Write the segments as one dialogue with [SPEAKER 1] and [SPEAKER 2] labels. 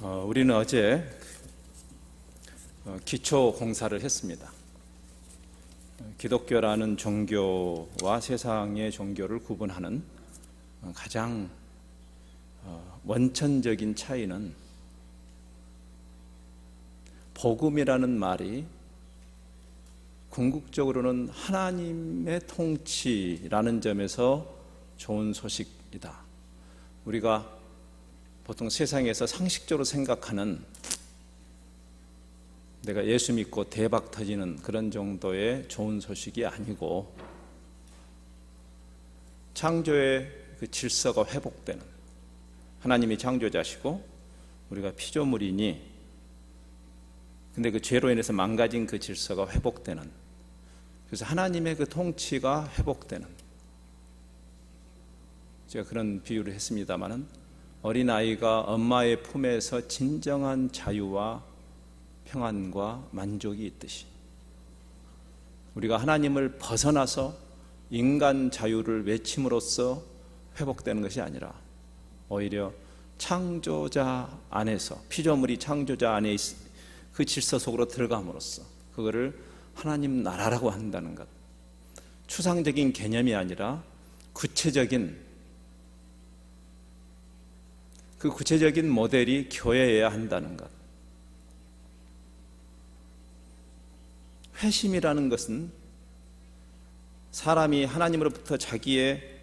[SPEAKER 1] 우리는 어제 기초 공사를 했습니다. 기독교라는 종교와 세상의 종교를 구분하는 가장 원천적인 차이는 복음이라는 말이 궁극적으로는 하나님의 통치라는 점에서 좋은 소식이다. 우리가 보통 세상에서 상식적으로 생각하는 내가 예수 믿고 대박 터지는 그런 정도의 좋은 소식이 아니고, 창조의 그 질서가 회복되는, 하나님이 창조자시고 우리가 피조물이니 근데 그 죄로 인해서 망가진 그 질서가 회복되는, 그래서 하나님의 그 통치가 회복되는, 제가 그런 비유를 했습니다마는 어린아이가 엄마의 품에서 진정한 자유와 평안과 만족이 있듯이 우리가 하나님을 벗어나서 인간 자유를 외침으로써 회복되는 것이 아니라 오히려 창조자 안에서, 피조물이 창조자 안에 그 질서 속으로 들어감으로써 그거를 하나님 나라라고 한다는 것, 추상적인 개념이 아니라 구체적인, 그 구체적인 모델이 교회여야 한다는 것. 회심이라는 것은 사람이 하나님으로부터 자기의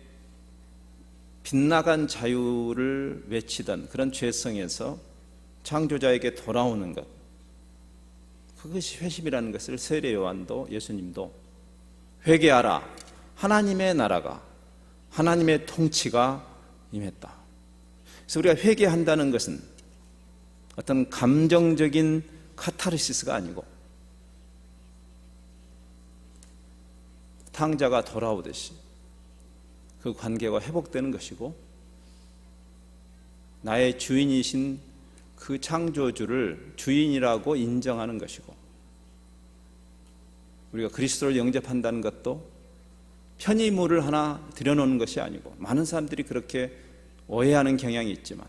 [SPEAKER 1] 빗나간 자유를 외치던 그런 죄성에서 창조자에게 돌아오는 것, 그것이 회심이라는 것을 세례 요한도 예수님도 회개하라, 하나님의 나라가, 하나님의 통치가 임했다. 그래서 우리가 회개한다는 것은 어떤 감정적인 카타르시스가 아니고 탕자가 돌아오듯이 그 관계가 회복되는 것이고, 나의 주인이신 그 창조주를 주인이라고 인정하는 것이고, 우리가 그리스도를 영접한다는 것도 편의물을 하나 들여놓는 것이 아니고, 많은 사람들이 그렇게 오해하는 경향이 있지만,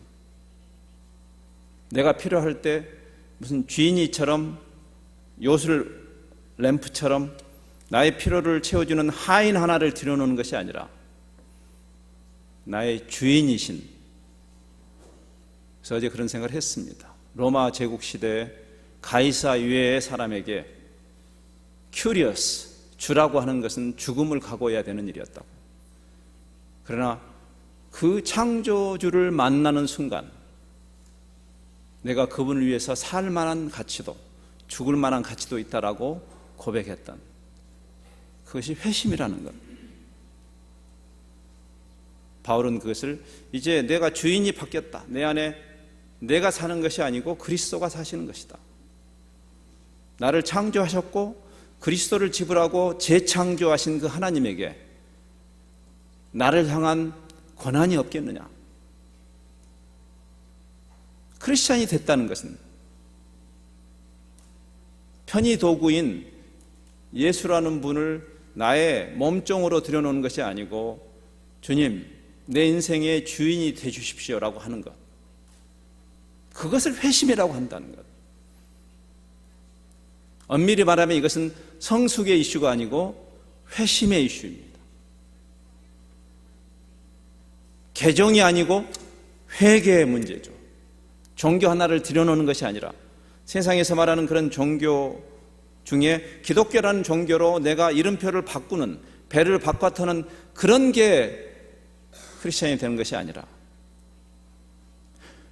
[SPEAKER 1] 내가 필요할 때 무슨 쥐니처럼, 요술 램프처럼 나의 필요를 채워주는 하인 하나를 들여놓는 것이 아니라 나의 주인이신, 그래서 어제 그런 생각을 했습니다. 로마 제국 시대에 가이사 이외의 사람에게 큐리어스, 주라고 하는 것은 죽음을 각오해야 되는 일이었다고. 그러나 그 창조주를 만나는 순간 내가 그분을 위해서 살 만한 가치도, 죽을 만한 가치도 있다라고 고백했던, 그것이 회심이라는 것. 바울은 그것을 이제 내가 주인이 바뀌었다, 내 안에 내가 사는 것이 아니고 그리스도가 사시는 것이다, 나를 창조하셨고 그리스도를 지불하고 재창조하신 그 하나님에게 나를 향한 권한이 없겠느냐. 크리스찬이 됐다는 것은 편의 도구인 예수라는 분을 나의 몸종으로 들여놓는 것이 아니고, 주님, 내 인생의 주인이 되주십시오라고 하는 것, 그것을 회심이라고 한다는 것. 엄밀히 말하면 이것은 성숙의 이슈가 아니고 회심의 이슈입니다. 개종이 아니고 회개의 문제죠. 종교 하나를 들여놓는 것이 아니라, 세상에서 말하는 그런 종교 중에 기독교라는 종교로 내가 이름표를 바꾸는, 배를 바꿔터는 그런 게 크리스천이 되는 것이 아니라,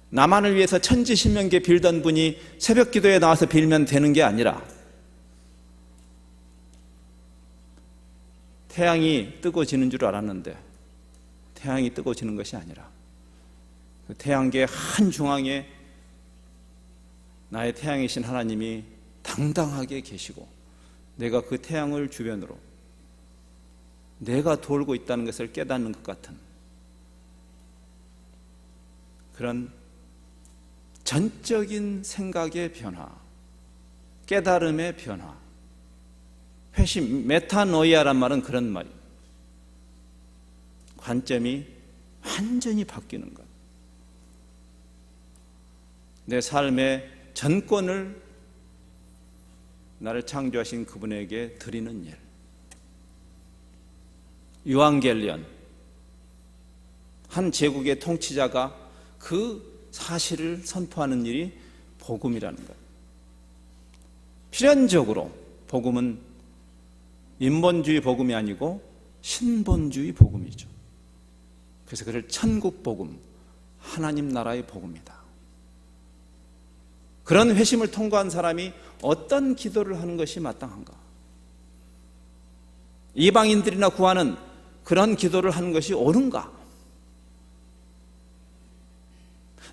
[SPEAKER 1] 나만을 위해서 천지신명계 빌던 분이 새벽 기도에 나와서 빌면 되는 게 아니라, 태양이 뜨고 지는 줄 알았는데 태양이 뜨고 지는 것이 아니라, 그 태양계 한 중앙에 나의 태양이신 하나님이 당당하게 계시고, 내가 그 태양을 주변으로 내가 돌고 있다는 것을 깨닫는 것 같은 그런 전적인 생각의 변화, 깨달음의 변화, 회심, 메타노이아란 말은 그런 말이에요. 관점이 완전히 바뀌는 것. 내 삶의 전권을 나를 창조하신 그분에게 드리는 일. 유앙겔리온, 한 제국의 통치자가 그 사실을 선포하는 일이 복음이라는 것. 필연적으로 복음은 인본주의 복음이 아니고 신본주의 복음이죠. 그래서 그를 천국 복음, 하나님 나라의 복음이다. 그런 회심을 통과한 사람이 어떤 기도를 하는 것이 마땅한가? 이방인들이나 구하는 그런 기도를 하는 것이 옳은가?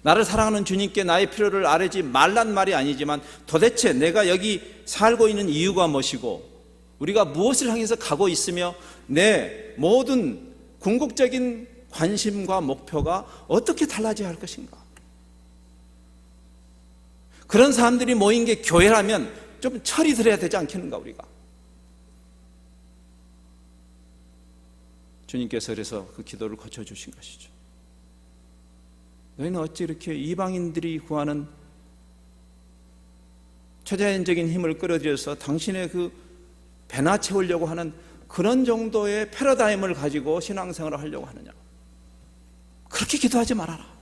[SPEAKER 1] 나를 사랑하는 주님께 나의 필요를 아뢰지 말란 말이 아니지만 도대체 내가 여기 살고 있는 이유가 무엇이고 우리가 무엇을 향해서 가고 있으며 내 모든 궁극적인 관심과 목표가 어떻게 달라져야 할 것인가? 그런 사람들이 모인 게 교회라면 좀 철이 들어야 되지 않겠는가 우리가? 주님께서 그래서 그 기도를 거쳐주신 것이죠. 너희는 어찌 이렇게 이방인들이 구하는 초자연적인 힘을 끌어들여서 당신의 그 배나 채우려고 하는 그런 정도의 패러다임을 가지고 신앙생활을 하려고 하느냐? 그렇게 기도하지 말아라.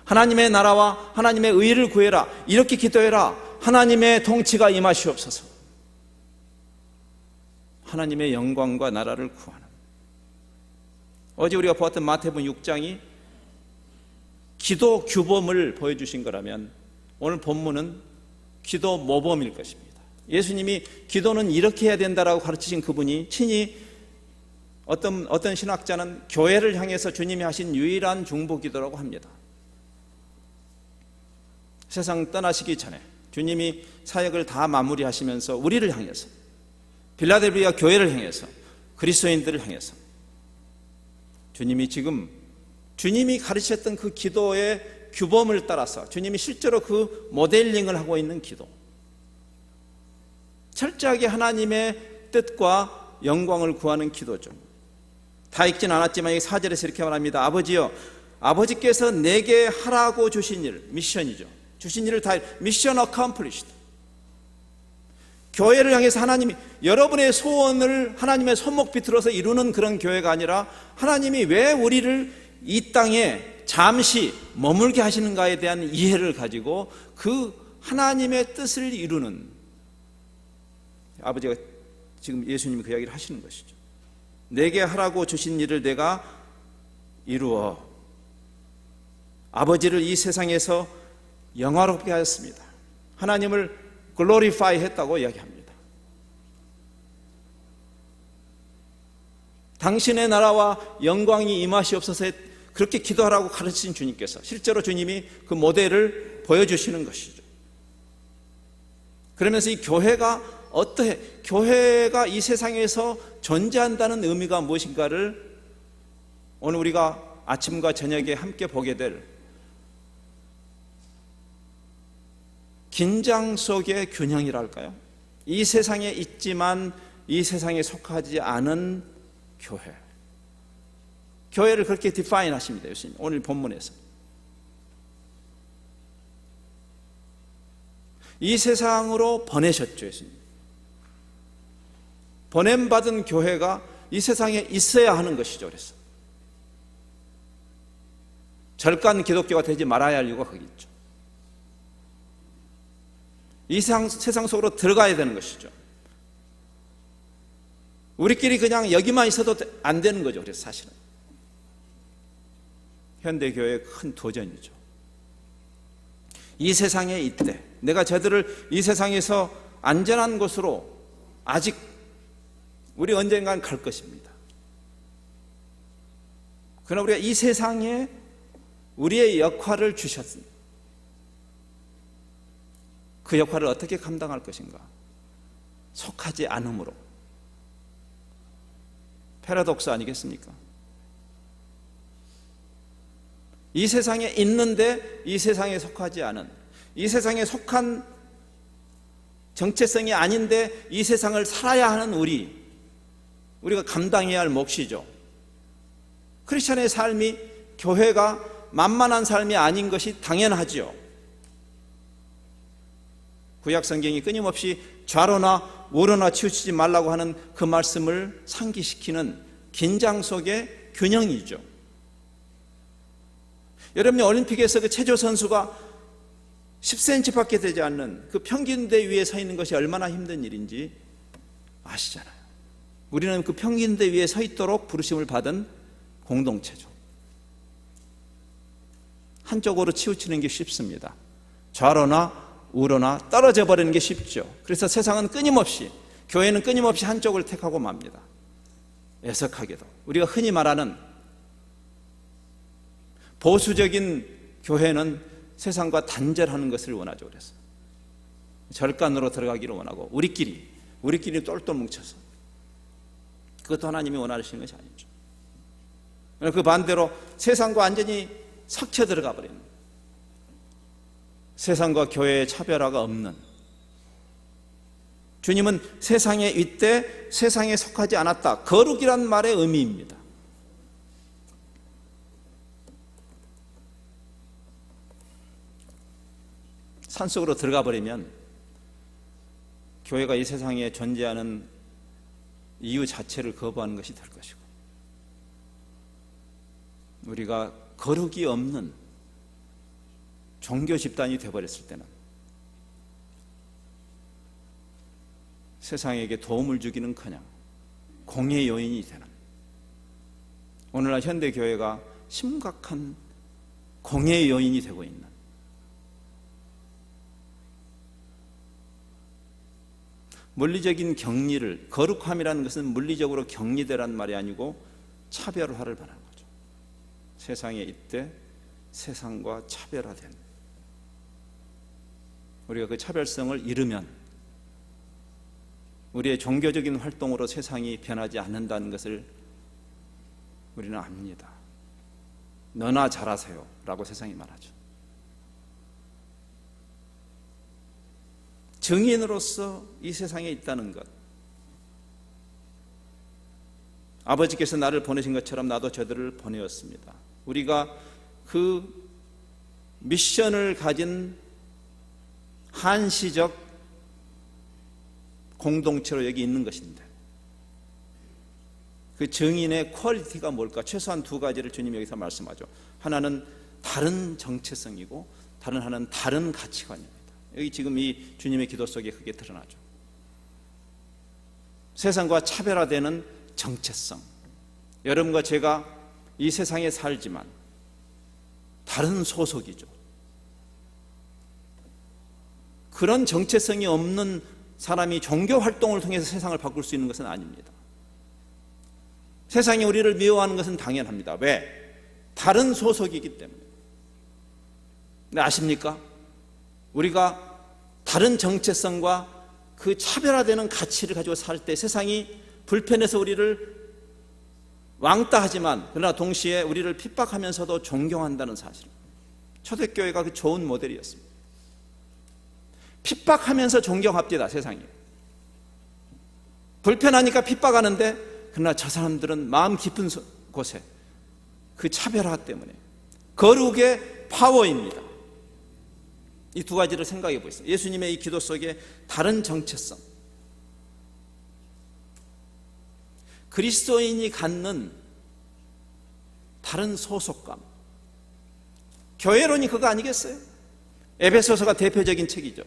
[SPEAKER 1] 하나님의 나라와 하나님의 의를 구해라. 이렇게 기도해라. 하나님의 통치가 임하시옵소서. 하나님의 영광과 나라를 구하는. 어제 우리가 보았던 마태복음 6장이 기도 규범을 보여주신 거라면 오늘 본문은 기도 모범일 것입니다. 예수님이 기도는 이렇게 해야 된다라고 가르치신 그분이 친히 어떤 신학자는 교회를 향해서 주님이 하신 유일한 중보기도라고 합니다. 세상 떠나시기 전에 주님이 사역을 다 마무리하시면서 우리를 향해서 빌라델비아 교회를 향해서 그리스도인들을 향해서 주님이 지금 주님이 가르치셨던 그 기도의 규범을 따라서 주님이 실제로 그 모델링을 하고 있는 기도, 철저하게 하나님의 뜻과 영광을 구하는 기도죠. 다 읽진 않았지만 이 4절에서 이렇게 말합니다. 아버지여, 아버지께서 내게 하라고 주신 일, 미션이죠. 주신 일을 다 미션 어컴플리시드. 교회를 향해서 하나님이 여러분의 소원을 하나님의 손목 비틀어서 이루는 그런 교회가 아니라 하나님이 왜 우리를 이 땅에 잠시 머물게 하시는가에 대한 이해를 가지고 그 하나님의 뜻을 이루는, 아버지가 지금 예수님이 그 이야기를 하시는 것이죠. 내게 하라고 주신 일을 내가 이루어 아버지를 이 세상에서 영화롭게 하였습니다. 하나님을 글로리파이 했다고 이야기합니다. 당신의 나라와 영광이 임하시옵소서 그렇게 기도하라고 가르치신 주님께서 실제로 주님이 그 모델을 보여주시는 것이죠. 그러면서 이 교회가 어떠해? 교회가 이 세상에서 존재한다는 의미가 무엇인가를 오늘 우리가 아침과 저녁에 함께 보게 될 긴장 속의 균형이랄까요? 이 세상에 있지만 이 세상에 속하지 않은 교회. 교회를 그렇게 디파인 하십니다, 예수님. 오늘 본문에서. 이 세상으로 보내셨죠, 예수님. 보냄받은 교회가 이 세상에 있어야 하는 것이죠, 그래서. 절간 기독교가 되지 말아야 할 이유가 거기 있죠. 이 세상 속으로 들어가야 되는 것이죠. 우리끼리 그냥 여기만 있어도 안 되는 거죠, 그래서 사실은. 현대교회의 큰 도전이죠. 이 세상에 있대. 내가 저들을 이 세상에서 안전한 곳으로 아직 우리 언젠간 갈 것입니다. 그러나 우리가 이 세상에 우리의 역할을 주셨습니다. 그 역할을 어떻게 감당할 것인가? 속하지 않음으로. 패러독스 아니겠습니까? 이 세상에 있는데 이 세상에 속하지 않은, 이 세상에 속한 정체성이 아닌데 이 세상을 살아야 하는 우리가 감당해야 할 몫이죠. 크리스천의 삶이, 교회가 만만한 삶이 아닌 것이 당연하죠. 구약 성경이 끊임없이 좌로나 우로나 치우치지 말라고 하는 그 말씀을 상기시키는 긴장 속의 균형이죠. 여러분이 올림픽에서 그 체조 선수가 10cm밖에 되지 않는 그 평균대 위에 서 있는 것이 얼마나 힘든 일인지 아시잖아요. 우리는 그 평균대 위에 서 있도록 부르심을 받은 공동체죠. 한쪽으로 치우치는 게 쉽습니다. 좌로나 우로나 떨어져 버리는 게 쉽죠. 그래서 세상은 끊임없이, 교회는 끊임없이 한쪽을 택하고 맙니다. 애석하게도 우리가 흔히 말하는 보수적인 교회는 세상과 단절하는 것을 원하죠. 그래서 절간으로 들어가기를 원하고 우리끼리 똘똘 뭉쳐서, 그것도 하나님이 원하시는 것이 아니죠. 그 반대로 세상과 완전히 섞여 들어가 버리는, 세상과 교회의 차별화가 없는, 주님은 세상에 있되 세상에 속하지 않았다, 거룩이란 말의 의미입니다. 산속으로 들어가 버리면 교회가 이 세상에 존재하는 이유 자체를 거부하는 것이 될 것이고, 우리가 거룩이 없는 종교 집단이 되어버렸을 때는 세상에게 도움을 주기는커녕 공의 요인이 되는, 오늘날 현대교회가 심각한 공의 요인이 되고 있는, 물리적인 격리를, 거룩함이라는 것은 물리적으로 격리되라는 말이 아니고 차별화를 말하는 거죠. 세상에 있되 세상과 차별화된, 우리가 그 차별성을 잃으면 우리의 종교적인 활동으로 세상이 변하지 않는다는 것을 우리는 압니다. 너나 잘하세요 라고 세상이 말하죠. 증인으로서 이 세상에 있다는 것, 아버지께서 나를 보내신 것처럼 나도 저들을 보내었습니다. 우리가 그 미션을 가진 한시적 공동체로 여기 있는 것인데, 그 증인의 퀄리티가 뭘까? 최소한 두 가지를 주님 여기서 말씀하죠. 하나는 다른 정체성이고 다른 하나는 다른 가치관입니다. 여기 지금 이 주님의 기도 속에 그게 드러나죠. 세상과 차별화되는 정체성, 여러분과 제가 이 세상에 살지만 다른 소속이죠. 그런 정체성이 없는 사람이 종교 활동을 통해서 세상을 바꿀 수 있는 것은 아닙니다. 세상이 우리를 미워하는 것은 당연합니다. 왜? 다른 소속이기 때문에. 근데 아십니까? 우리가 다른 정체성과 그 차별화되는 가치를 가지고 살 때 세상이 불편해서 우리를 왕따하지만 그러나 동시에 우리를 핍박하면서도 존경한다는 사실, 초대교회가 그 좋은 모델이었습니다. 핍박하면서 존경합니다. 세상이 불편하니까 핍박하는데, 그러나 저 사람들은 마음 깊은 곳에 그 차별화 때문에 거룩의 파워입니다. 이 두 가지를 생각해 보세요. 예수님의 이 기도 속에 다른 정체성, 그리스도인이 갖는 다른 소속감, 교회론이 그거 아니겠어요? 에베소서가 대표적인 책이죠.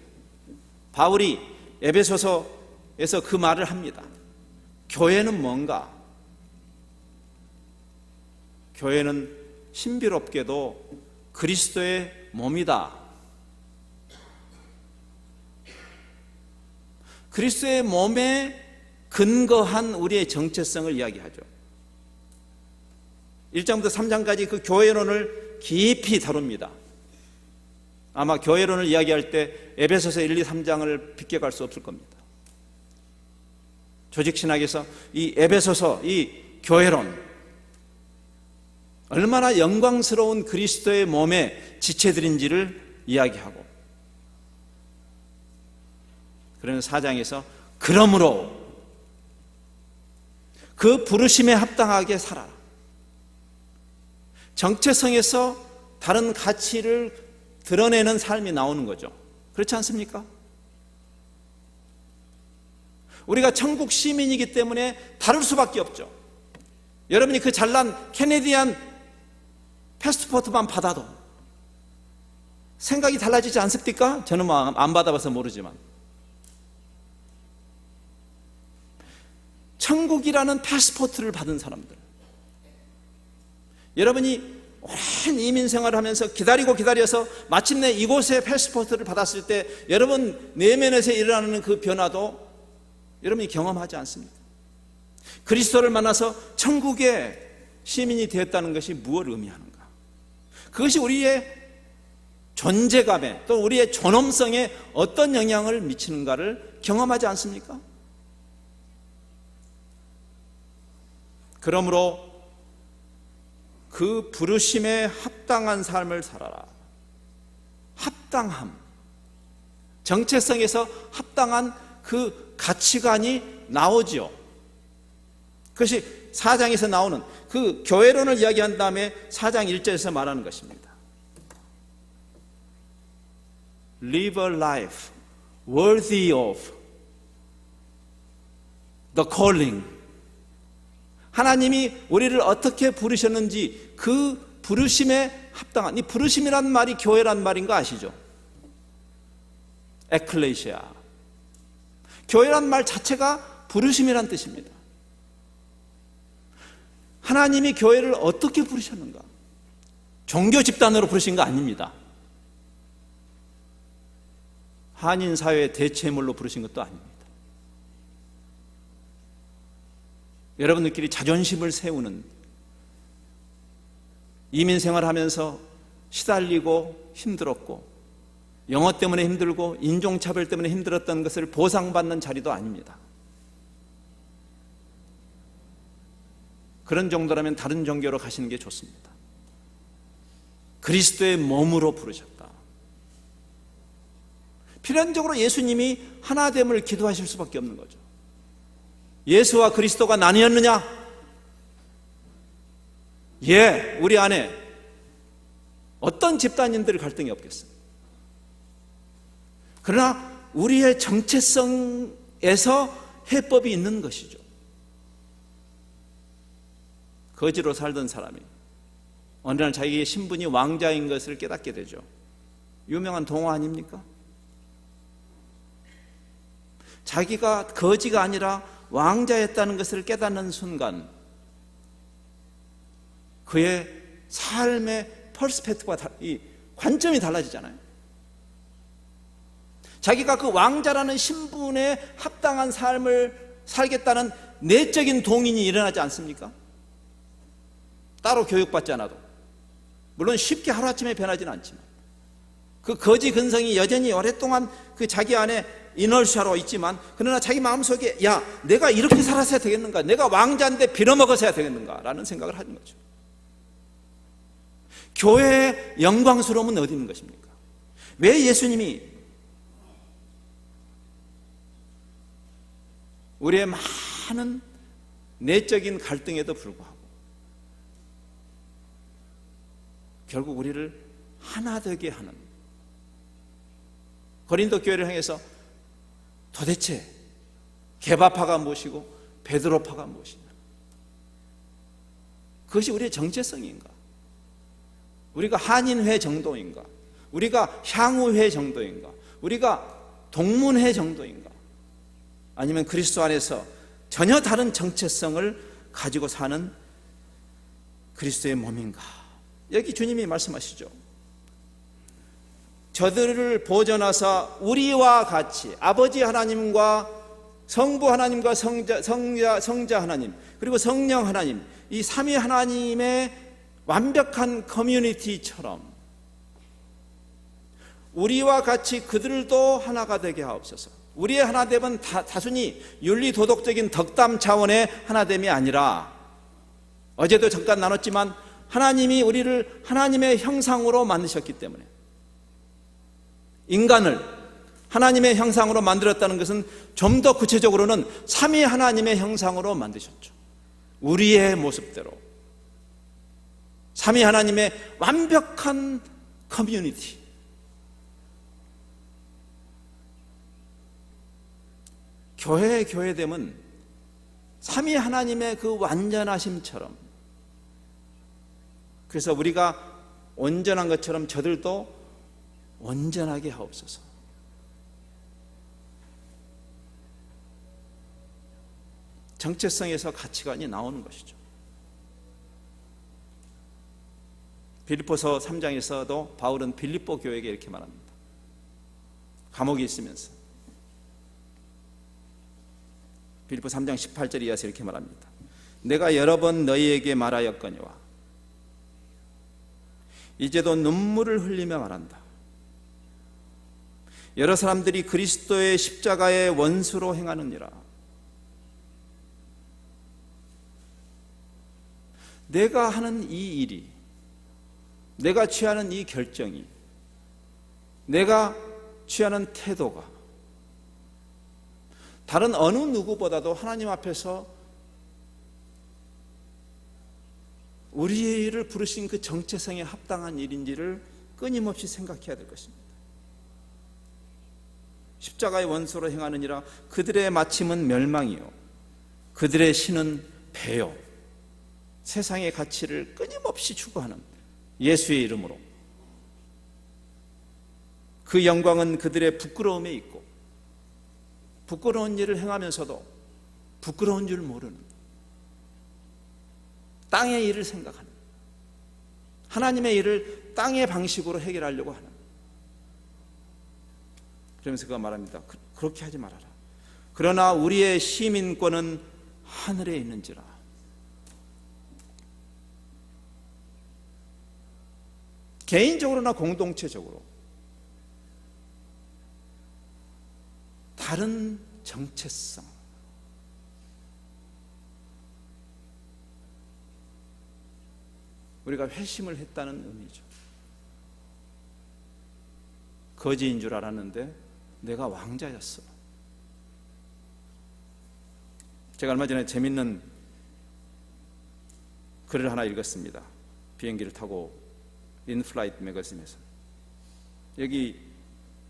[SPEAKER 1] 바울이 에베소서에서 그 말을 합니다. 교회는 뭔가? 교회는 신비롭게도 그리스도의 몸이다. 그리스도의 몸에 근거한 우리의 정체성을 이야기하죠. 1장부터 3장까지 그 교회론을 깊이 다룹니다. 아마 교회론을 이야기할 때 에베소서 1, 2, 3장을 비껴갈 수 없을 겁니다. 조직신학에서 이 에베소서, 이 교회론, 얼마나 영광스러운 그리스도의 몸의 지체들인지를 이야기하고, 그러면 4장에서 그러므로 그 부르심에 합당하게 살아라. 정체성에서 다른 가치를 드러내는 삶이 나오는 거죠. 그렇지 않습니까? 우리가 천국 시민이기 때문에 다를 수밖에 없죠. 여러분이 그 잘난 캐네디안 패스포트만 받아도 생각이 달라지지 않습니까? 저는 안 받아봐서 모르지만 천국이라는 패스포트를 받은 사람들, 여러분이 오랜 이민 생활을 하면서 기다려서 마침내 이곳에 패스포트를 받았을 때 여러분 내면에서 일어나는 그 변화도 여러분이 경험하지 않습니까? 그리스도를 만나서 천국의 시민이 되었다는 것이 무엇을 의미하는가? 그것이 우리의 존재감에 또 우리의 존엄성에 어떤 영향을 미치는가를 경험하지 않습니까? 그러므로 그 부르심에 합당한 삶을 살아라. 합당함, 정체성에서 합당한 그 가치관이 나오지요. 그것이 4장에서 나오는 그 교회론을 이야기한 다음에 4장 1절에서 말하는 것입니다. Live a life worthy of the calling. 하나님이 우리를 어떻게 부르셨는지 그 부르심에 합당한, 이 부르심이란 말이 교회란 말인 거 아시죠? 에클레시아. 교회란 말 자체가 부르심이란 뜻입니다. 하나님이 교회를 어떻게 부르셨는가? 종교 집단으로 부르신 거 아닙니다. 한인 사회의 대체물로 부르신 것도 아닙니다. 여러분들끼리 자존심을 세우는, 이민 생활하면서 시달리고 힘들었고 영어 때문에 힘들고 인종차별 때문에 힘들었던 것을 보상받는 자리도 아닙니다. 그런 정도라면 다른 종교로 가시는 게 좋습니다. 그리스도의 몸으로 부르셨다. 필연적으로 예수님이 하나됨을 기도하실 수밖에 없는 거죠. 예수와 그리스도가 나뉘었느냐? 예, 우리 안에 어떤 집단인들 갈등이 없겠어요. 그러나 우리의 정체성에서 해법이 있는 것이죠. 거지로 살던 사람이 어느 날 자기의 신분이 왕자인 것을 깨닫게 되죠. 유명한 동화 아닙니까? 자기가 거지가 아니라 왕자였다는 것을 깨닫는 순간 그의 삶의 퍼스펙티브가, 이 관점이 달라지잖아요. 자기가 그 왕자라는 신분에 합당한 삶을 살겠다는 내적인 동인이 일어나지 않습니까? 따로 교육받지 않아도. 물론 쉽게 하루아침에 변하지는 않지만 그 거지 근성이 여전히 오랫동안 그 자기 안에 이너시아로 있지만, 그러나 자기 마음속에 야, 내가 이렇게 살았어야 되겠는가? 내가 왕자인데 빌어먹었어야 되겠는가? 라는 생각을 하는 거죠. 교회의 영광스러움은 어디 있는 것입니까? 왜 예수님이 우리의 많은 내적인 갈등에도 불구하고 결국 우리를 하나 되게 하는, 고린도 교회를 향해서 도대체 게바파가 무엇이고 베드로파가 무엇이냐? 그것이 우리의 정체성인가? 우리가 한인회 정도인가? 우리가 향후회 정도인가? 우리가 동문회 정도인가? 아니면 그리스도 안에서 전혀 다른 정체성을 가지고 사는 그리스도의 몸인가? 여기 주님이 말씀하시죠. 저들을 보존하사 우리와 같이 아버지 하나님과 성부 하나님과 성자 하나님 그리고 성령 하나님, 이 삼위 하나님의 완벽한 커뮤니티처럼 우리와 같이 그들도 하나가 되게 하옵소서. 우리의 하나됨은 다순히 윤리도덕적인 덕담 차원의 하나됨이 아니라, 어제도 잠깐 나눴지만 하나님이 우리를 하나님의 형상으로 만드셨기 때문에, 인간을 하나님의 형상으로 만들었다는 것은 좀 더 구체적으로는 삼위 하나님의 형상으로 만드셨죠. 우리의 모습대로 삼위 하나님의 완벽한 커뮤니티. 교회됨은 삼위 하나님의 그 완전하심처럼, 그래서 우리가 온전한 것처럼 저들도 온전하게 하옵소서. 정체성에서 가치관이 나오는 것이죠. 빌립보서 3장에서도 바울은 빌립보 교회에게 이렇게 말합니다. 감옥에 있으면서 빌립보 3장 18절 이하에서 이렇게 말합니다. 내가 여러 번 너희에게 말하였거니와 이제도 눈물을 흘리며 말한다. 여러 사람들이 그리스도의 십자가의 원수로 행하느니라. 내가 하는 이 일이, 내가 취하는 이 결정이, 내가 취하는 태도가 다른 어느 누구보다도 하나님 앞에서 우리를 부르신 그 정체성에 합당한 일인지를 끊임없이 생각해야 될 것입니다. 십자가의 원수로 행하느니라. 그들의 마침은 멸망이요 그들의 신은 배요. 세상의 가치를 끊임없이 추구하는 예수의 이름으로 그 영광은 그들의 부끄러움에 있고, 부끄러운 일을 행하면서도 부끄러운 줄 모르는, 땅의 일을 생각하는, 하나님의 일을 땅의 방식으로 해결하려고 하는. 그러면서 그가 말합니다. 그렇게 하지 말아라. 그러나 우리의 시민권은 하늘에 있는지라. 개인적으로나 공동체적으로 다른 정체성, 우리가 회심을 했다는 의미죠. 거지인 줄 알았는데 내가 왕자였어. 제가 얼마 전에 재밌는 글을 하나 읽었습니다. 비행기를 타고 인플라이트 매거진에서. 여기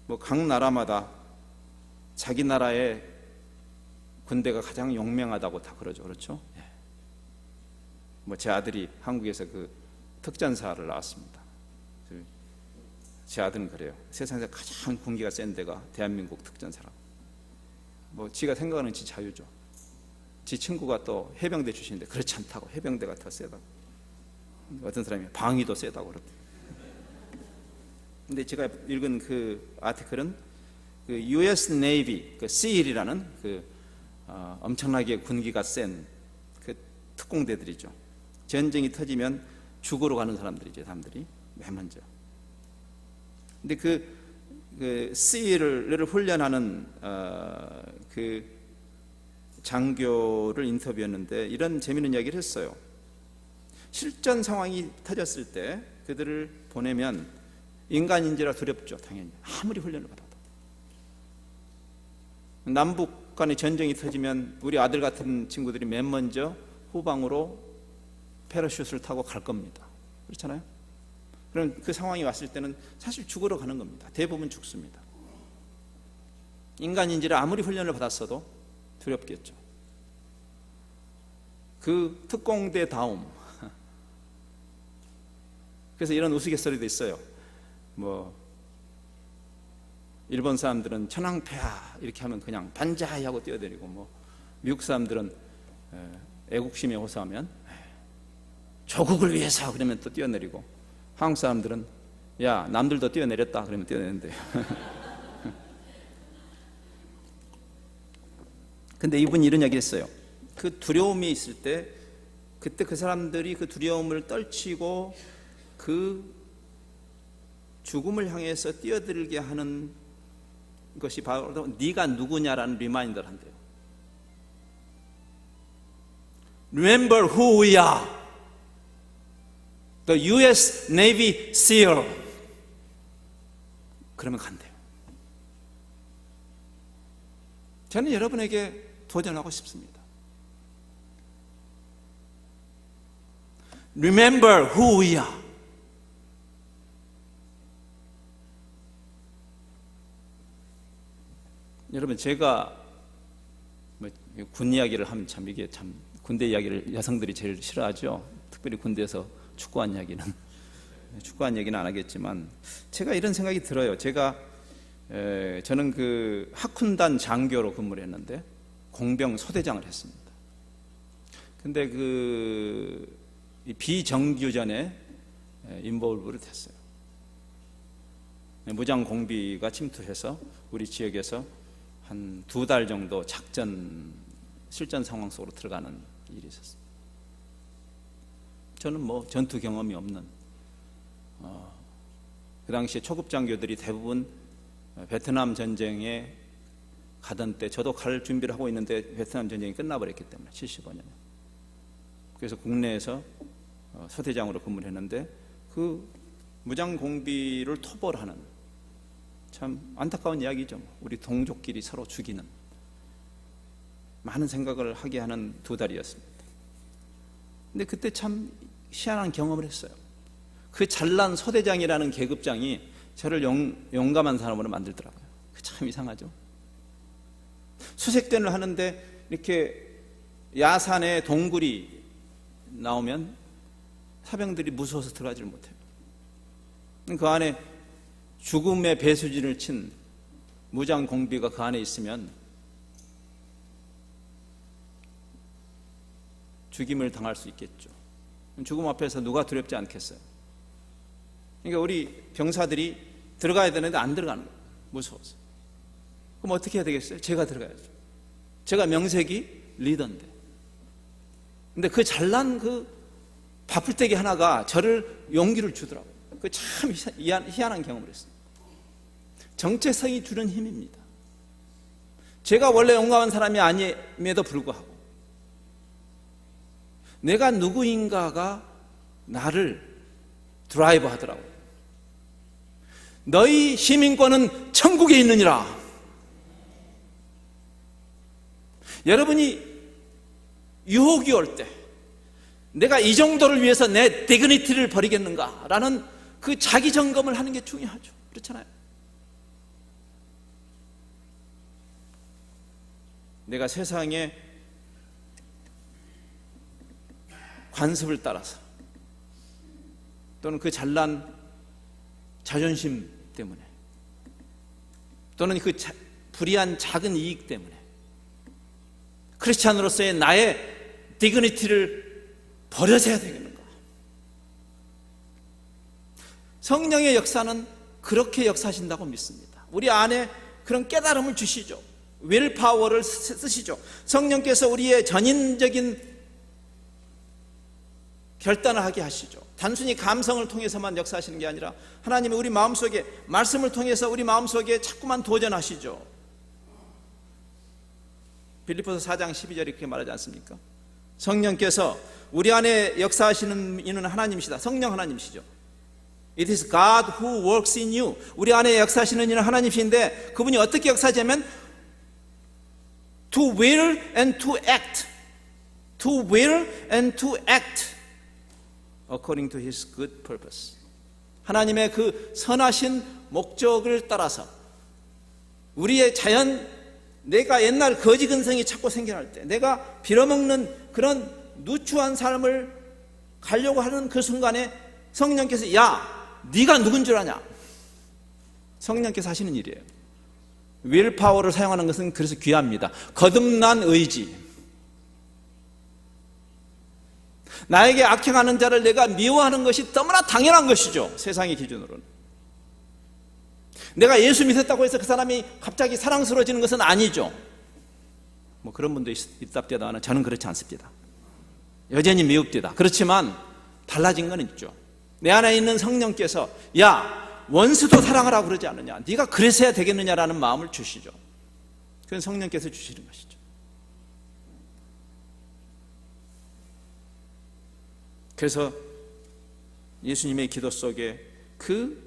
[SPEAKER 1] 뭐 각 나라마다 자기 나라의 군대가 가장 용맹하다고 다 그러죠. 그렇죠? 뭐 제 아들이 한국에서 그 특전사를 나왔습니다. 제 아들은 그래요. 세상에서 가장 군기가 센 데가 대한민국 특전사라고. 뭐 지가 생각하는 지 자유죠. 지 친구가 또 해병대 출신인데 그렇지 않다고. 해병대가 더 세다고. 어떤 사람이 방위도 세다고 그러고. 근데 제가 읽은 그 아티클은 그 US Navy, 그 SEAL이라는 그 엄청나게 군기가 센 그 특공대들이죠. 전쟁이 터지면 죽으러 가는 사람들이죠. 사람들이 맨 먼저. 근데 그 SEAL을 훈련하는 그 장교를 인터뷰했는데 이런 재미있는 이야기를 했어요. 실전 상황이 터졌을 때 그들을 보내면 인간인지라 두렵죠. 당연히 아무리 훈련을 받아도. 남북 간의 전쟁이 터지면 우리 아들 같은 친구들이 맨 먼저 후방으로 패러슈트를 타고 갈 겁니다. 그렇잖아요? 그럼 그 상황이 왔을 때는 사실 죽으러 가는 겁니다. 대부분 죽습니다. 인간인지라 아무리 훈련을 받았어도 두렵겠죠. 그 특공대다움. 그래서 이런 우스갯소리도 있어요. 뭐 일본 사람들은 천황폐하 이렇게 하면 그냥 반자이 하고 뛰어내리고, 뭐 미국 사람들은 애국심에 호소하면 조국을 위해서 그러면 또 뛰어내리고, 한국 사람들은 야 남들도 뛰어내렸다 그러면 뛰어내는데요. 근데 이분이 이런 이야기 했어요. 그 두려움이 있을 때 그때 그 사람들이 그 두려움을 떨치고 그 죽음을 향해서 뛰어들게 하는 것이 바로 네가 누구냐라는 리마인더를 한대요. Remember who we are. The US Navy SEAL. 그러면 간대요. 저는 여러분에게 도전하고 싶습니다. Remember who we are. 여러분, 제가 군 이야기를 하면 참 이게 참 군대 이야기를 여성들이 제일 싫어하죠. 특별히 군대에서 축구한 이야기는 축구한 얘기는 안 하겠지만 제가 이런 생각이 들어요. 저는 그 학훈단 장교로 근무를 했는데 공병 소대장을 했습니다. 근데 그 비정규전에 인볼브를 됐어요. 무장 공비가 침투해서 우리 지역에서 한 2달 정도 실전 상황 속으로 들어가는 일이 있었어요. 저는 뭐 전투 경험이 없는 그 당시에 초급 장교들이 대부분 베트남 전쟁에 가던 때 저도 갈 준비를 하고 있는데 베트남 전쟁이 끝나버렸기 때문에 75년에 그래서 국내에서 소대장으로 근무를 했는데 그 무장 공비를 토벌하는 참 안타까운 이야기죠. 우리 동족끼리 서로 죽이는 많은 생각을 하게 하는 2달이었습니다. 근데 그때 참 희한한 경험을 했어요. 그 잘난 소대장이라는 계급장이 저를 용감한 사람으로 만들더라고요. 참 이상하죠. 수색전을 하는데 이렇게 야산에 동굴이 나오면 사병들이 무서워서 들어가지를 못해요. 그 안에 죽음의 배수진을 친 무장 공비가 그 안에 있으면 죽임을 당할 수 있겠죠. 죽음 앞에서 누가 두렵지 않겠어요? 그러니까 우리 병사들이 들어가야 되는데 안 들어가는 거예요. 무서워서. 그럼 어떻게 해야 되겠어요? 제가 들어가야죠. 제가 명색이 리더인데. 근데 그 잘난 그 바풀떼기 하나가 저를 용기를 주더라고요. 그 참 희한한 경험을 했어요. 정체성이 주는 힘입니다. 제가 원래 용감한 사람이 아님에도 불구하고 내가 누구인가가 나를 드라이브 하더라고요. 너희 시민권은 천국에 있느니라. 여러분이 유혹이 올 때 내가 이 정도를 위해서 내 디그니티를 버리겠는가라는 그 자기 점검을 하는 게 중요하죠. 그렇잖아요. 내가 세상에 관습을 따라서 또는 그 잘난 자존심 때문에 또는 그 불이한 작은 이익 때문에 크리스찬으로서의 나의 디그니티를 버려서야 되겠는가? 성령의 역사는 그렇게 역사하신다고 믿습니다. 우리 안에 그런 깨달음을 주시죠. 윌파워를 쓰시죠. 성령께서 우리의 전인적인 결단을 하게 하시죠. 단순히 감성을 통해서만 역사하시는 게 아니라 하나님이 우리 마음속에 말씀을 통해서 우리 마음속에 자꾸만 도전하시죠. 빌립보서 4장 12절에 그렇게 말하지 않습니까? 성령께서 우리 안에 역사하시는 이는 하나님이시다. 성령 하나님이시죠. It is God who works in you. 우리 안에 역사하시는 이는 하나님이신데 그분이 어떻게 역사하냐면 to will and to act. To will and to act according to His good purpose. 하나님의 그 선하신 목적을 따라서 우리의 자연, 내가 옛날 거지 근성이 자꾸 생겨날 때 내가 빌어먹는 그런 누추한 삶을 가려고 하는 그 순간에 성령께서 야 네가 누군 줄 아냐? 성령께서 하시는 일이에요. 윌파워를 사용하는 것은 그래서 귀합니다. 거듭난 의지. 나에게 악행하는 자를 내가 미워하는 것이 너무나 당연한 것이죠. 세상의 기준으로는. 내가 예수 믿었다고 해서 그 사람이 갑자기 사랑스러워지는 것은 아니죠. 뭐 그런 분도 있답디다만 저는 그렇지 않습니다. 여전히 미웁디다. 그렇지만 달라진 건 있죠. 내 안에 있는 성령께서 야 원수도 사랑하라고 그러지 않느냐, 네가 그래서야 되겠느냐라는 마음을 주시죠. 그건 성령께서 주시는 것이죠. 그래서 예수님의 기도 속에 그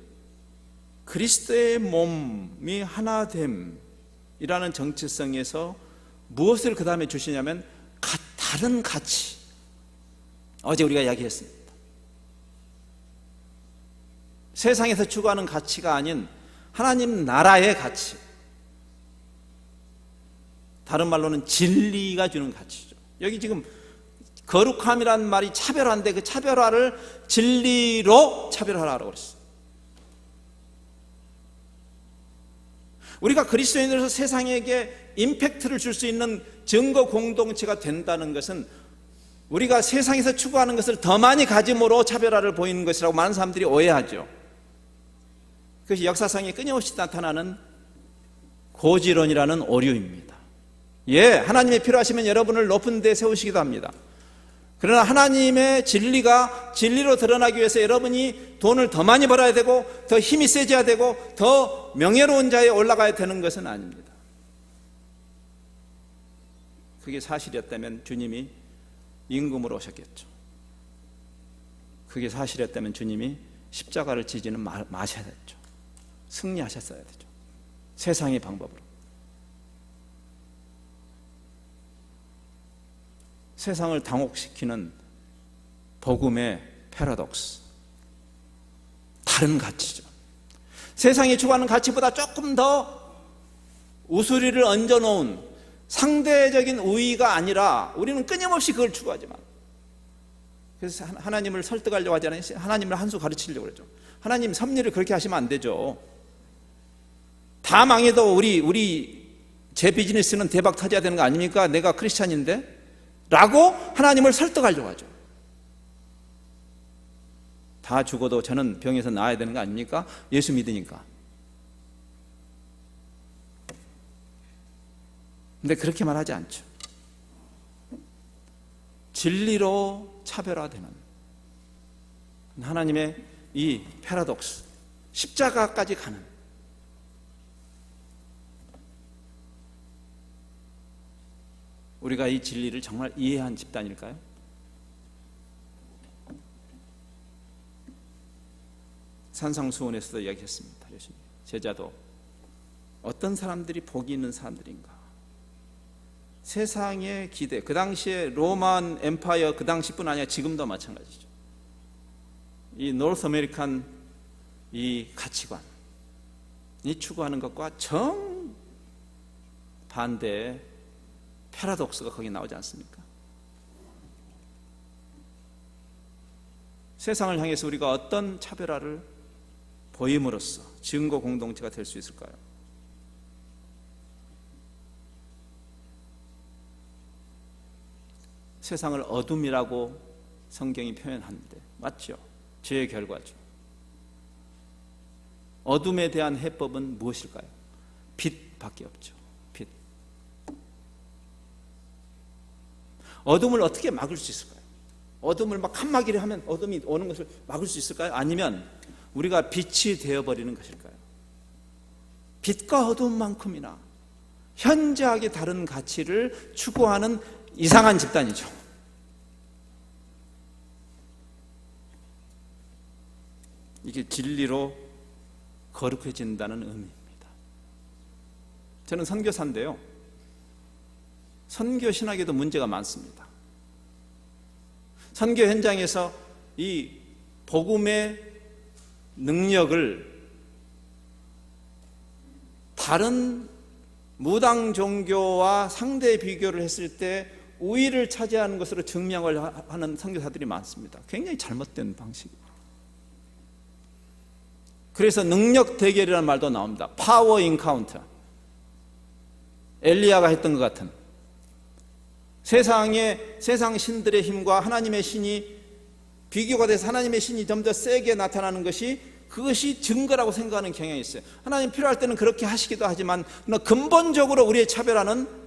[SPEAKER 1] 그리스도의 몸이 하나됨이라는 정체성에서 무엇을 그 다음에 주시냐면 다른 가치. 어제 우리가 이야기했습니다. 세상에서 추구하는 가치가 아닌 하나님 나라의 가치. 다른 말로는 진리가 주는 가치죠. 여기 지금 거룩함이란 말이 차별화인데 그 차별화를 진리로 차별화하라고 그랬어요. 우리가 그리스도인으로서 세상에게 임팩트를 줄 수 있는 증거 공동체가 된다는 것은 우리가 세상에서 추구하는 것을 더 많이 가짐으로 차별화를 보이는 것이라고 많은 사람들이 오해하죠. 그것이 역사상에 끊임없이 나타나는 고지론이라는 오류입니다. 예, 하나님이 필요하시면 여러분을 높은 데 세우시기도 합니다. 그러나 하나님의 진리가 진리로 드러나기 위해서 여러분이 돈을 더 많이 벌어야 되고 더 힘이 세져야 되고 더 명예로운 자리에 올라가야 되는 것은 아닙니다. 그게 사실이었다면 주님이 임금으로 오셨겠죠. 그게 사실이었다면 주님이 십자가를 지지는 마셔야 됐죠. 승리하셨어야 되죠. 세상의 방법으로. 세상을 당혹시키는 복음의 패러독스, 다른 가치죠. 세상이 추구하는 가치보다 조금 더 우수리를 얹어놓은 상대적인 우위가 아니라 우리는 끊임없이 그걸 추구하지만, 그래서 하나님을 설득하려고 하지 않아요. 하나님을 한 수 가르치려고 그러죠. 하나님 섭리를 그렇게 하시면 안 되죠. 다 망해도 제 비즈니스는 대박 터져야 되는 거 아닙니까? 내가 크리스찬인데? 라고 하나님을 설득하려고 하죠. 다 죽어도 저는 병에서 나아야 되는 거 아닙니까? 예수 믿으니까. 근데 그렇게 말하지 않죠. 진리로 차별화되는 하나님의 이 패러독스, 십자가까지 가는, 우리가 이 진리를 정말 이해한 집단일까요? 산상수훈에서도 이야기했습니다. 제자도 어떤 사람들이 복이 있는 사람들인가? 세상의 기대, 그 당시에 로만 엠파이어, 그 당시뿐 아니라 지금도 마찬가지죠. 이 노스 아메리칸 이 가치관이 추구하는 것과 정반대의 패러독스가 거기 나오지 않습니까? 세상을 향해서 우리가 어떤 차별화를 보임으로써 증거 공동체가 될 수 있을까요? 세상을 어둠이라고 성경이 표현하는데 맞죠? 죄의 결과죠. 어둠에 대한 해법은 무엇일까요? 빛밖에 없죠. 빛. 어둠을 어떻게 막을 수 있을까요? 어둠을 막 칸막이를 하면 어둠이 오는 것을 막을 수 있을까요? 아니면 우리가 빛이 되어버리는 것일까요? 빛과 어둠만큼이나 현저하게 다른 가치를 추구하는 이상한 집단이죠. 이게 진리로 거룩해진다는 의미입니다. 저는 선교사인데요, 선교 신학에도 문제가 많습니다. 선교 현장에서 이 복음의 능력을 다른 무당 종교와 상대 비교를 했을 때 우위를 차지하는 것으로 증명을 하는 선교사들이 많습니다. 굉장히 잘못된 방식입니다. 그래서 능력 대결이라는 말도 나옵니다. 파워 인카운터. 엘리야가 했던 것 같은, 세상 신들의 힘과 하나님의 신이 비교가 돼서 하나님의 신이 좀 더 세게 나타나는 것이, 그것이 증거라고 생각하는 경향이 있어요. 하나님 필요할 때는 그렇게 하시기도 하지만 근본적으로 우리의 차별화는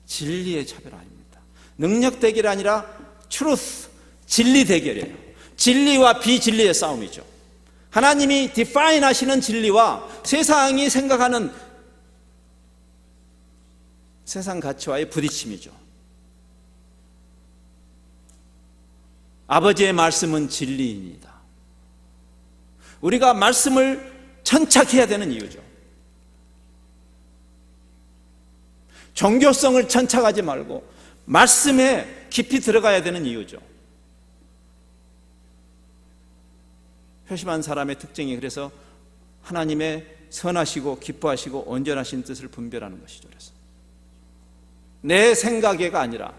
[SPEAKER 1] 진리의 차별화입니다. 능력 대결이 아니라 truth, 진리 대결이에요. 진리와 비진리의 싸움이죠. 하나님이 define 하시는 진리와 세상이 생각하는 세상 가치와의 부딪힘이죠. 아버지의 말씀은 진리입니다. 우리가 말씀을 천착해야 되는 이유죠. 종교성을 천착하지 말고 말씀에 깊이 들어가야 되는 이유죠. 회심한 사람의 특징이 그래서 하나님의 선하시고 기뻐하시고 온전하신 뜻을 분별하는 것이죠. 그래서 내 생각에가 아니라,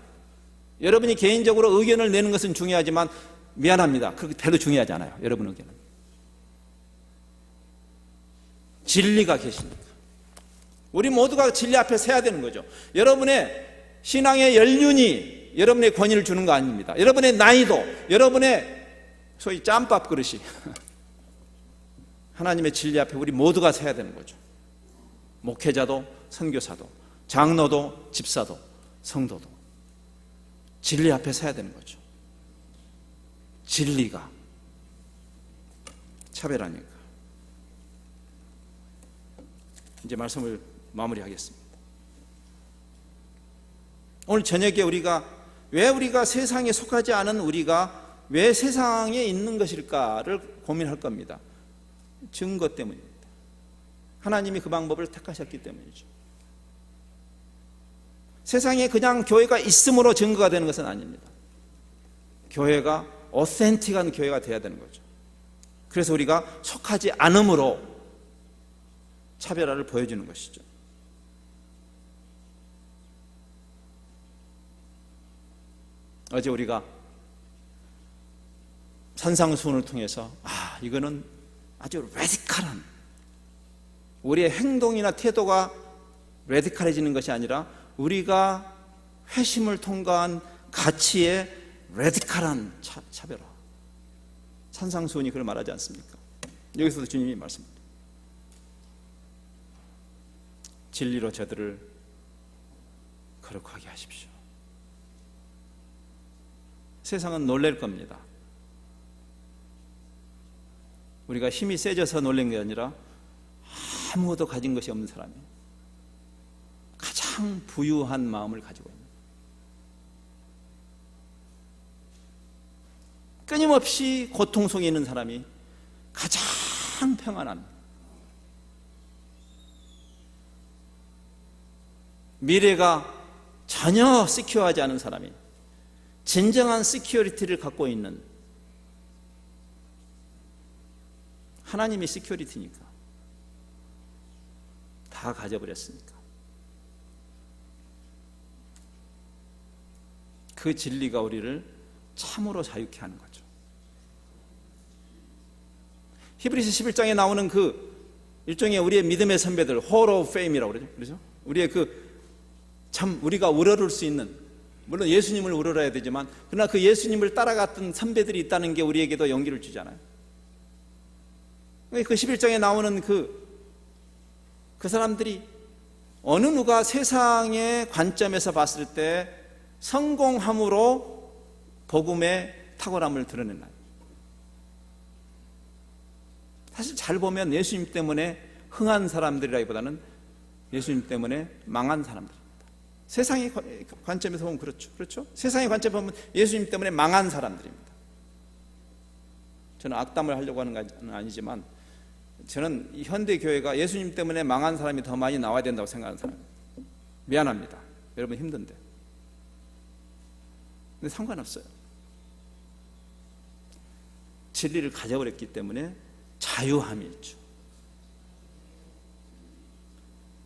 [SPEAKER 1] 여러분이 개인적으로 의견을 내는 것은 중요하지만 미안합니다, 그렇게 별로 중요하지 않아요. 여러분 의견은 진리가 계시니까 우리 모두가 진리 앞에 서야 되는 거죠. 여러분의 신앙의 연륜이 여러분의 권위를 주는 거 아닙니다. 여러분의 나이도, 여러분의 소위 짬밥 그릇이 하나님의 진리 앞에 우리 모두가 서야 되는 거죠. 목회자도, 선교사도, 장로도, 집사도, 성도도 진리 앞에 서야 되는 거죠. 진리가 차별하니까. 이제 말씀을 마무리하겠습니다. 오늘 저녁에 왜 우리가 세상에 속하지 않은 우리가 왜 세상에 있는 것일까를 고민할 겁니다. 증거 때문입니다. 하나님이 그 방법을 택하셨기 때문이죠. 세상에 그냥 교회가 있음으로 증거가 되는 것은 아닙니다. 교회가 오센틱한 교회가 되어야 되는 거죠. 그래서 우리가 속하지 않음으로 차별화를 보여주는 것이죠. 어제 우리가 산상수훈을 통해서 이거는 아주 레디컬한, 우리의 행동이나 태도가 레디컬해지는 것이 아니라 우리가 회심을 통과한 가치의 레디컬한 차별화, 산상수훈이 그걸 말하지 않습니까? 여기서도 주님이 말씀합니다. 진리로 저들을 거룩하게 하십시오. 세상은 놀랄 겁니다. 우리가 힘이 세져서 놀란 게 아니라 아무것도 가진 것이 없는 사람이 가장 부유한 마음을 가지고 있는, 끊임없이 고통 속에 있는 사람이 가장 평안합니다. 미래가 전혀 시큐어하지 않은 사람이 진정한 시큐리티를 갖고 있는, 하나님이 시큐리티니까 다 가져버렸으니까 그 진리가 우리를 참으로 자유케 하는 거죠. 히브리서 11장에 나오는 그 일종의 우리의 믿음의 선배들, Hall of Fame이라고 그러죠. 우리의 참 우리가 우러를 수 있는, 물론 예수님을 우러러야 되지만 그러나 그 예수님을 따라갔던 선배들이 있다는 게 우리에게도 용기를 주잖아요. 그 11장에 나오는 그 사람들이 어느 누가 세상의 관점에서 봤을 때 성공함으로 복음의 탁월함을 드러냈나요? 사실 잘 보면 예수님 때문에 흥한 사람들이라기보다는 예수님 때문에 망한 사람들입니다. 세상의 관점에서 보면 그렇죠? 세상의 관점에서 보면 예수님 때문에 망한 사람들입니다. 저는 악담을 하려고 하는 건 아니지만 저는 이 현대 교회가 예수님 때문에 망한 사람이 더 많이 나와야 된다고 생각하는 사람입니다. 미안합니다. 여러분 힘든데. 근데 상관없어요. 진리를 가져버렸기 때문에 자유함이 있죠.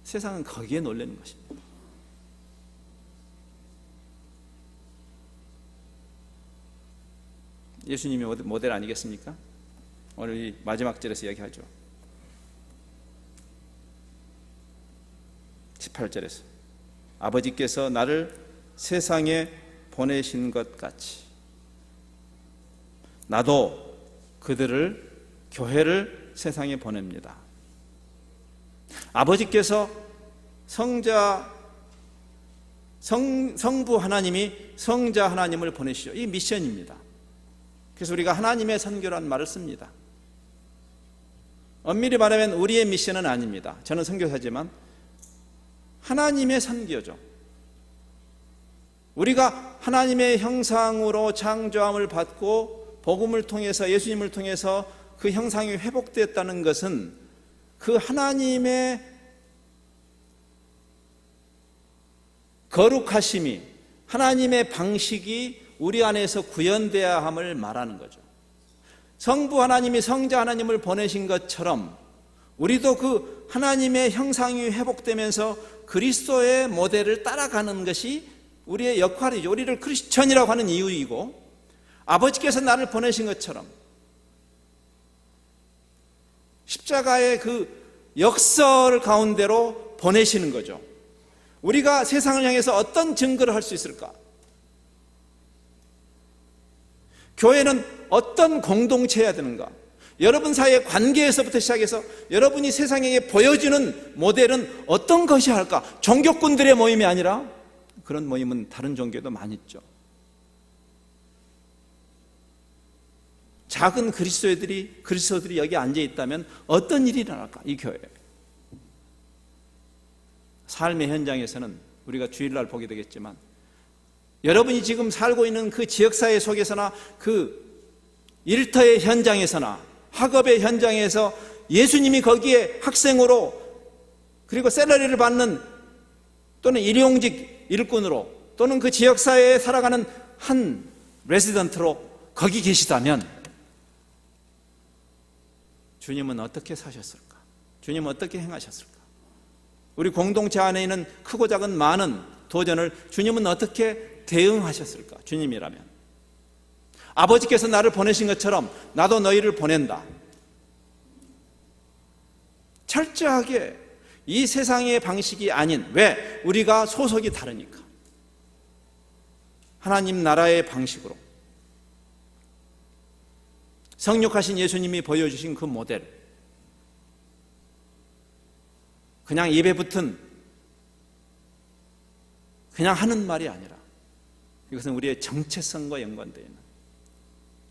[SPEAKER 1] 세상은 거기에 놀라는 것입니다. 예수님이 모델 아니겠습니까? 오늘 이 마지막 절에서 이야기하죠. 18절에서 아버지께서 나를 세상에 보내신 것 같이 나도 그들을, 교회를 세상에 보냅니다. 아버지께서 성부 하나님이 성자 하나님을 보내시죠. 이 미션입니다. 그래서 우리가 하나님의 선교라는 말을 씁니다. 엄밀히 말하면 우리의 미션은 아닙니다. 저는 선교사지만 하나님의 선교죠. 우리가 하나님의 형상으로 창조함을 받고 복음을 통해서, 예수님을 통해서 그 형상이 회복되었다는 것은 그 하나님의 거룩하심이, 하나님의 방식이 우리 안에서 구현되어야 함을 말하는 거죠. 성부 하나님이 성자 하나님을 보내신 것처럼 우리도 그 하나님의 형상이 회복되면서 그리스도의 모델을 따라가는 것이 우리의 역할이죠. 우리를 크리스천이라고 하는 이유이고, 아버지께서 나를 보내신 것처럼 십자가의 그 역설 가운데로 보내시는 거죠. 우리가 세상을 향해서 어떤 증거를 할 수 있을까? 교회는 어떤 공동체여야 되는가? 여러분 사이의 관계에서부터 시작해서 여러분이 세상에게 보여주는 모델은 어떤 것이 할까? 종교꾼들의 모임이 아니라, 그런 모임은 다른 종교도 많이 있죠. 작은 그리스도들이 여기 앉아 있다면 어떤 일이 일어날까? 이 교회. 삶의 현장에서는 우리가 주일날 보게 되겠지만, 여러분이 지금 살고 있는 그 지역사회 속에서나 그 일터의 현장에서나 학업의 현장에서 예수님이 거기에 학생으로, 그리고 샐러리를 받는, 또는 일용직 일꾼으로, 또는 그 지역사회에 살아가는 한 레지던트로 거기 계시다면 주님은 어떻게 사셨을까? 주님은 어떻게 행하셨을까? 우리 공동체 안에 있는 크고 작은 많은 도전을 주님은 어떻게 대응하셨을까? 주님이라면 아버지께서 나를 보내신 것처럼 나도 너희를 보낸다. 철저하게 이 세상의 방식이 아닌, 왜? 우리가 소속이 다르니까. 하나님 나라의 방식으로 성육하신 예수님이 보여주신 그 모델, 그냥 입에 붙은 그냥 하는 말이 아니라 이것은 우리의 정체성과 연관되어 있는,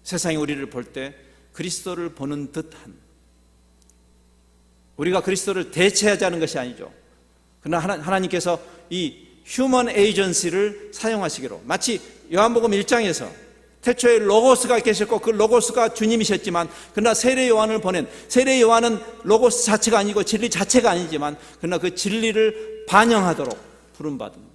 [SPEAKER 1] 세상이 우리를 볼 때 그리스도를 보는 듯한, 우리가 그리스도를 대체하자는 것이 아니죠. 그러나 하나님께서 이 휴먼 에이전시를 사용하시기로, 마치 요한복음 1장에서 태초에 로고스가 계셨고 그 로고스가 주님이셨지만, 그러나 세례 요한을 보낸, 세례 요한은 로고스 자체가 아니고 진리 자체가 아니지만, 그러나 그 진리를 반영하도록 부름받은,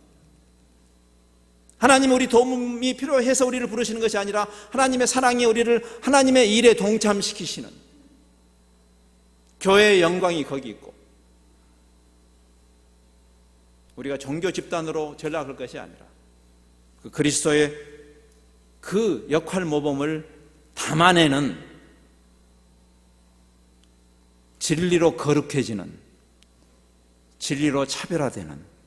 [SPEAKER 1] 하나님 우리 도움이 필요해서 우리를 부르시는 것이 아니라 하나님의 사랑이 우리를 하나님의 일에 동참시키시는, 교회의 영광이 거기 있고, 우리가 종교 집단으로 전락할 것이 아니라 그 그리스도의 그 역할 모범을 담아내는, 진리로 거룩해지는, 진리로 차별화되는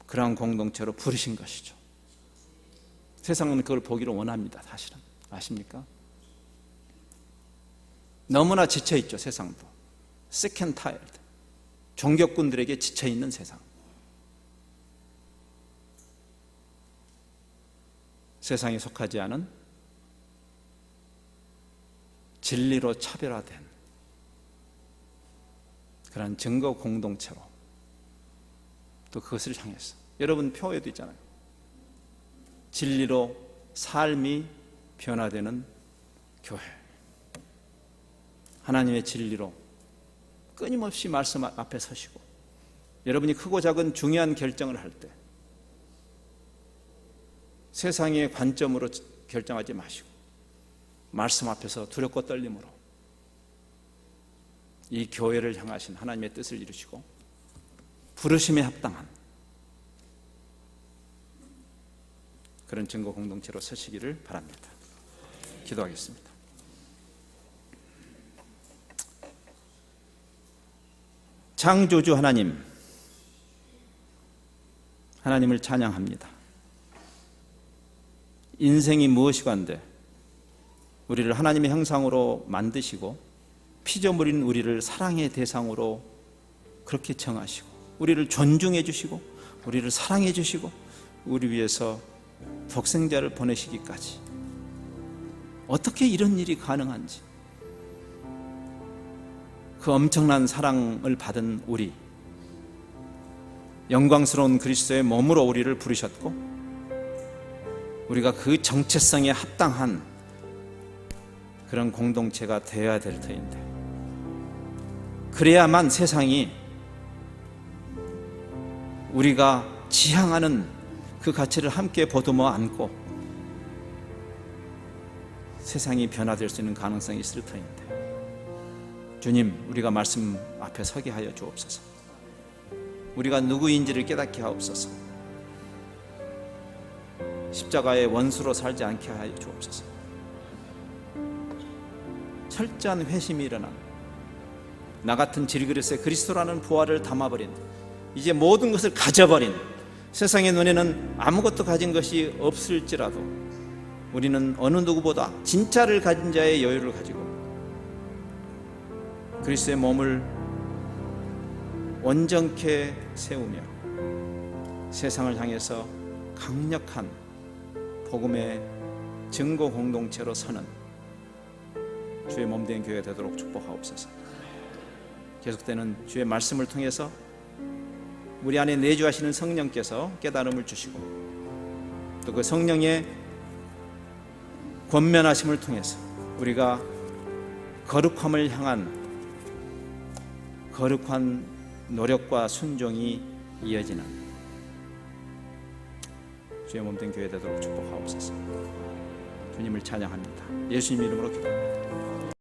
[SPEAKER 1] 그러한 공동체로 부르신 것이죠. 세상은 그걸 보기를 원합니다. 사실은 아십니까? 너무나 지쳐있죠. 세상도 sick and tired, 종교꾼들에게 지쳐있는 세상. 세상에 속하지 않은 진리로 차별화된 그런 증거 공동체로, 또 그것을 향해서 여러분 표에도 있잖아요. 진리로 삶이 변화되는 교회, 하나님의 진리로 끊임없이 말씀 앞에 서시고, 여러분이 크고 작은 중요한 결정을 할 때 세상의 관점으로 결정하지 마시고 말씀 앞에서 두렵고 떨림으로 이 교회를 향하신 하나님의 뜻을 이루시고 부르심에 합당한 그런 증거 공동체로 서시기를 바랍니다. 기도하겠습니다. 창조주 하나님, 하나님을 찬양합니다. 인생이 무엇이건데 우리를 하나님의 형상으로 만드시고 피조물인 우리를 사랑의 대상으로 그렇게 정하시고, 우리를 존중해 주시고 우리를 사랑해 주시고 우리 위해서 독생자를 보내시기까지, 어떻게 이런 일이 가능한지, 그 엄청난 사랑을 받은 우리, 영광스러운 그리스도의 몸으로 우리를 부르셨고, 우리가 그 정체성에 합당한 그런 공동체가 되어야 될 터인데, 그래야만 세상이 우리가 지향하는 그 가치를 함께 보듬어 안고 세상이 변화될 수 있는 가능성이 있을 터인데, 주님, 우리가 말씀 앞에 서게 하여 주옵소서. 우리가 누구인지를 깨닫게 하옵소서. 십자가의 원수로 살지 않게 하여 주옵소서. 철저한 회심이 일어나 나 같은 질그릇에 그리스도라는 부활을 담아버린, 이제 모든 것을 가져버린, 세상의 눈에는 아무것도 가진 것이 없을지라도 우리는 어느 누구보다 진짜를 가진 자의 여유를 가지고 그리스도의 몸을 온전케 세우며 세상을 향해서 강력한 복음의 증거 공동체로 서는 주의 몸된 교회가 되도록 축복하옵소서. 계속되는 주의 말씀을 통해서 우리 안에 내주하시는 성령께서 깨달음을 주시고, 또 그 성령의 권면하심을 통해서 우리가 거룩함을 향한 거룩한 노력과 순종이 이어지는 주의 몸된 교회 되도록 축복하옵소서. 주님을 찬양합니다. 예수님 이름으로 기도합니다.